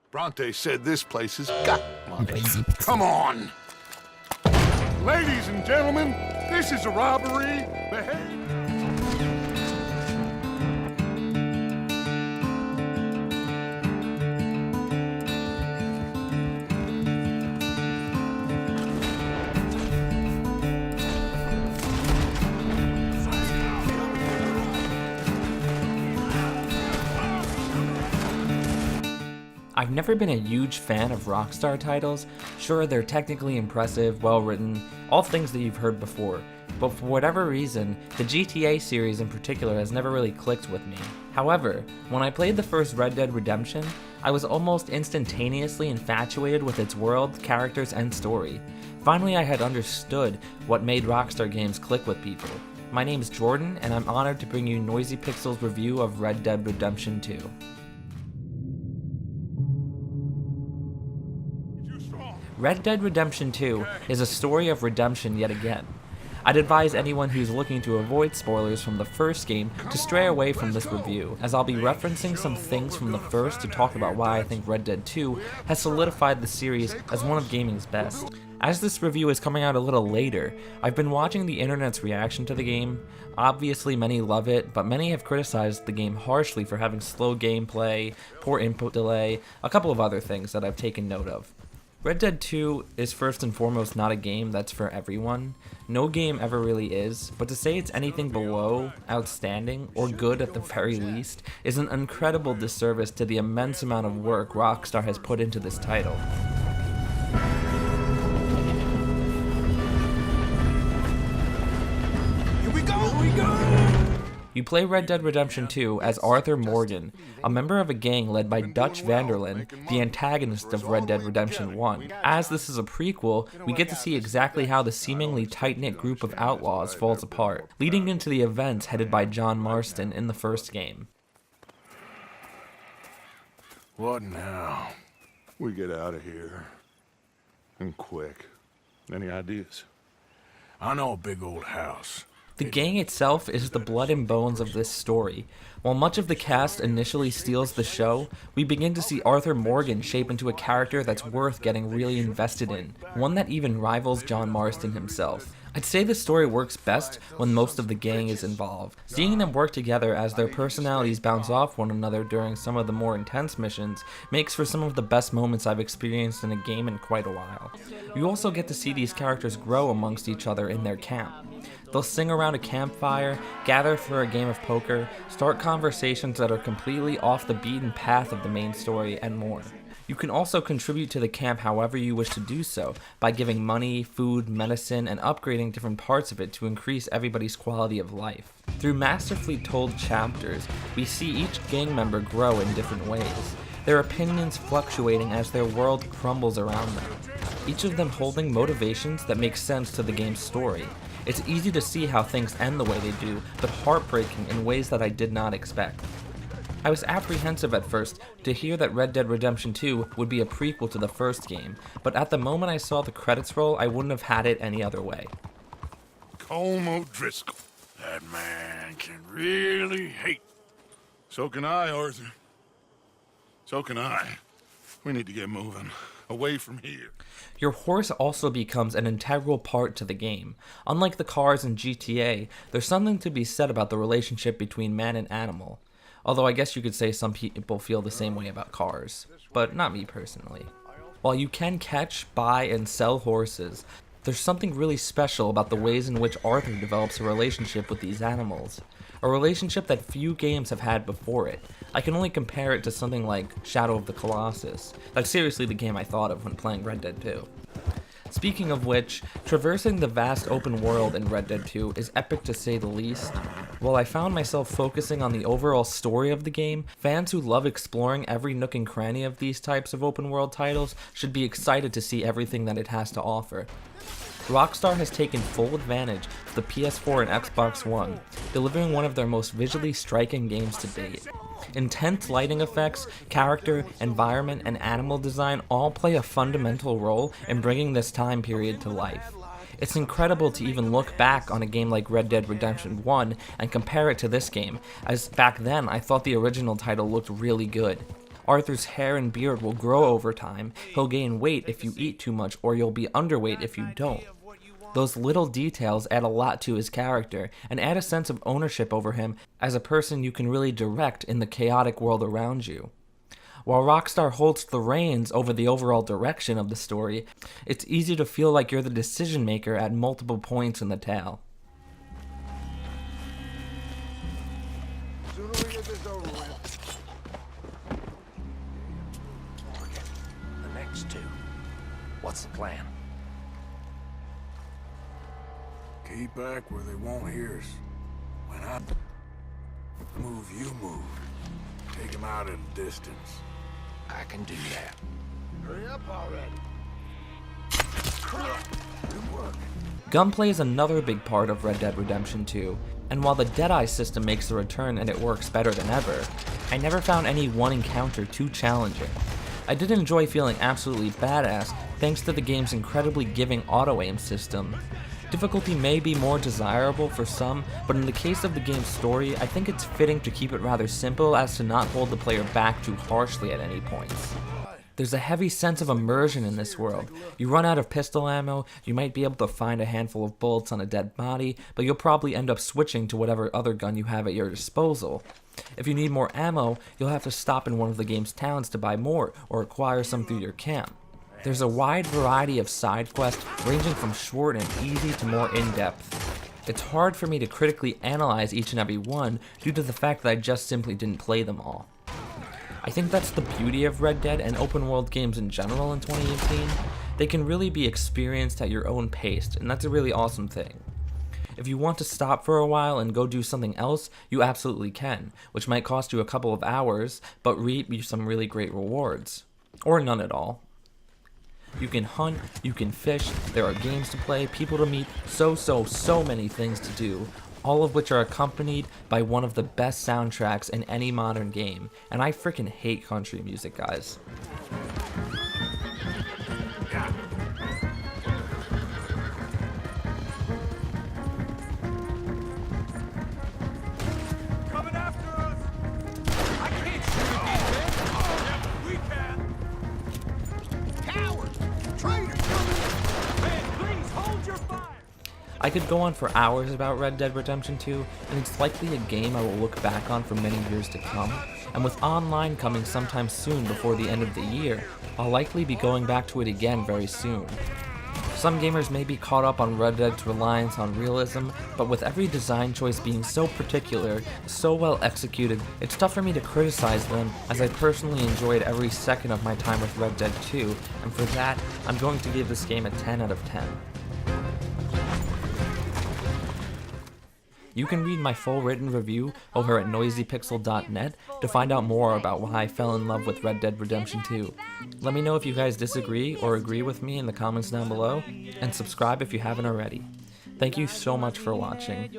Bronte said this place has got money. Come on! Ladies and gentlemen, this is a robbery. Behave. I've never been a huge fan of Rockstar titles. Sure, they're technically impressive, well written, all things that you've heard before, but for whatever reason, the GTA series in particular has never really clicked with me. However, when I played the first Red Dead Redemption, I was almost instantaneously infatuated with its world, characters, and story. Finally, I had understood what made Rockstar games click with people. My name is Jordan, and I'm honored to bring you Noisy Pixel's review of Red Dead Redemption 2. Red Dead Redemption 2 is a story of redemption yet again. I'd advise anyone who's looking to avoid spoilers from the first game to stray away from this review, as I'll be referencing some things from the first to talk about why I think Red Dead 2 has solidified the series as one of gaming's best. As this review is coming out a little later, I've been watching the internet's reaction to the game. Obviously many love it, but many have criticized the game harshly for having slow gameplay, poor input delay, a couple of other things that I've taken note of. Red Dead 2 is first and foremost not a game that's for everyone. No game ever really is, but to say it's anything below, outstanding, or good at the very least is an incredible disservice to the immense amount of work Rockstar has put into this title. Here we go! You play Red Dead Redemption 2 as Arthur Morgan, a member of a gang led by Dutch van der Linde, the antagonist of Red Dead Redemption 1. As this is a prequel, we get to see exactly how the seemingly tight-knit group of outlaws falls apart, leading into the events headed by John Marston in the first game. What now? We get out of here. And quick. Any ideas? I know a big old house. The gang itself is the blood and bones of this story. While much of the cast initially steals the show, we begin to see Arthur Morgan shape into a character that's worth getting really invested in, one that even rivals John Marston himself. I'd say the story works best when most of the gang is involved. Seeing them work together as their personalities bounce off one another during some of the more intense missions makes for some of the best moments I've experienced in a game in quite a while. You also get to see these characters grow amongst each other in their camp. They'll sing around a campfire, gather for a game of poker, start conversations that are completely off the beaten path of the main story, and more. You can also contribute to the camp however you wish to do so, by giving money, food, medicine, and upgrading different parts of it to increase everybody's quality of life. Through masterfully told chapters, we see each gang member grow in different ways, their opinions fluctuating as their world crumbles around them, each of them holding motivations that make sense to the game's story. It's easy to see how things end the way they do, but heartbreaking in ways that I did not expect. I was apprehensive at first to hear that Red Dead Redemption 2 would be a prequel to the first game, but at the moment I saw the credits roll, I wouldn't have had it any other way. Colm O'Driscoll. That man can really hate. So can I, Arthur. So can I. We need to get moving. Away from here. Your horse also becomes an integral part to the game. Unlike the cars in GTA, there's something to be said about the relationship between man and animal. Although I guess you could say some people feel the same way about cars, but not me personally. While you can catch, buy, and sell horses, there's something really special about the ways in which Arthur develops a relationship with these animals. A relationship that few games have had before it. I can only compare it to something like Shadow of the Colossus. That's seriously the game I thought of when playing Red Dead 2. Speaking of which, traversing the vast open world in Red Dead 2 is epic to say the least. While I found myself focusing on the overall story of the game, fans who love exploring every nook and cranny of these types of open world titles should be excited to see everything that it has to offer. Rockstar has taken full advantage of the PS4 and Xbox One, delivering one of their most visually striking games to date. Intense lighting effects, character, environment, and animal design all play a fundamental role in bringing this time period to life. It's incredible to even look back on a game like Red Dead Redemption 1 and compare it to this game, as back then I thought the original title looked really good. Arthur's hair and beard will grow over time, he'll gain weight if you eat too much, or you'll be underweight if you don't. Those little details add a lot to his character, and add a sense of ownership over him as a person you can really direct in the chaotic world around you. While Rockstar holds the reins over the overall direction of the story, it's easy to feel like you're the decision maker at multiple points in the tale. Sooner we get this over with. Morgan, the next two. What's the plan? Keep back where they won't hear us. When I move, you move. Take them out at a distance. I can do that. Hurry up already. Good work. Gunplay is another big part of Red Dead Redemption 2, and while the Deadeye system makes a return and it works better than ever, I never found any one encounter too challenging. I did enjoy feeling absolutely badass thanks to the game's incredibly giving auto-aim system. Difficulty may be more desirable for some, but in the case of the game's story, I think it's fitting to keep it rather simple as to not hold the player back too harshly at any points. There's a heavy sense of immersion in this world. You run out of pistol ammo, you might be able to find a handful of bullets on a dead body, but you'll probably end up switching to whatever other gun you have at your disposal. If you need more ammo, you'll have to stop in one of the game's towns to buy more, or acquire some through your camp. There's a wide variety of side quests, ranging from short and easy to more in-depth. It's hard for me to critically analyze each and every one due to the fact that I just simply didn't play them all. I think that's the beauty of Red Dead and open world games in general in 2018. They can really be experienced at your own pace, and that's a really awesome thing. If you want to stop for a while and go do something else, you absolutely can, which might cost you a couple of hours, but reap you some really great rewards. Or none at all. You can hunt, you can fish, there are games to play, people to meet, so many things to do, all of which are accompanied by one of the best soundtracks in any modern game, and I freaking hate country music, guys. Coming after us! I can't shoot these men! We can! Cowards! Traitors! Man, please hold your fire! I could go on for hours about Red Dead Redemption 2, and it's likely a game I will look back on for many years to come, and with online coming sometime soon before the end of the year, I'll likely be going back to it again very soon. Some gamers may be caught up on Red Dead's reliance on realism, but with every design choice being so particular, so well executed, it's tough for me to criticize them, as I personally enjoyed every second of my time with Red Dead 2, and for that, I'm going to give this game a 10 out of 10. You can read my full written review over at noisypixel.net to find out more about why I fell in love with Red Dead Redemption 2. Let me know if you guys disagree or agree with me in the comments down below, and subscribe if you haven't already. Thank you so much for watching.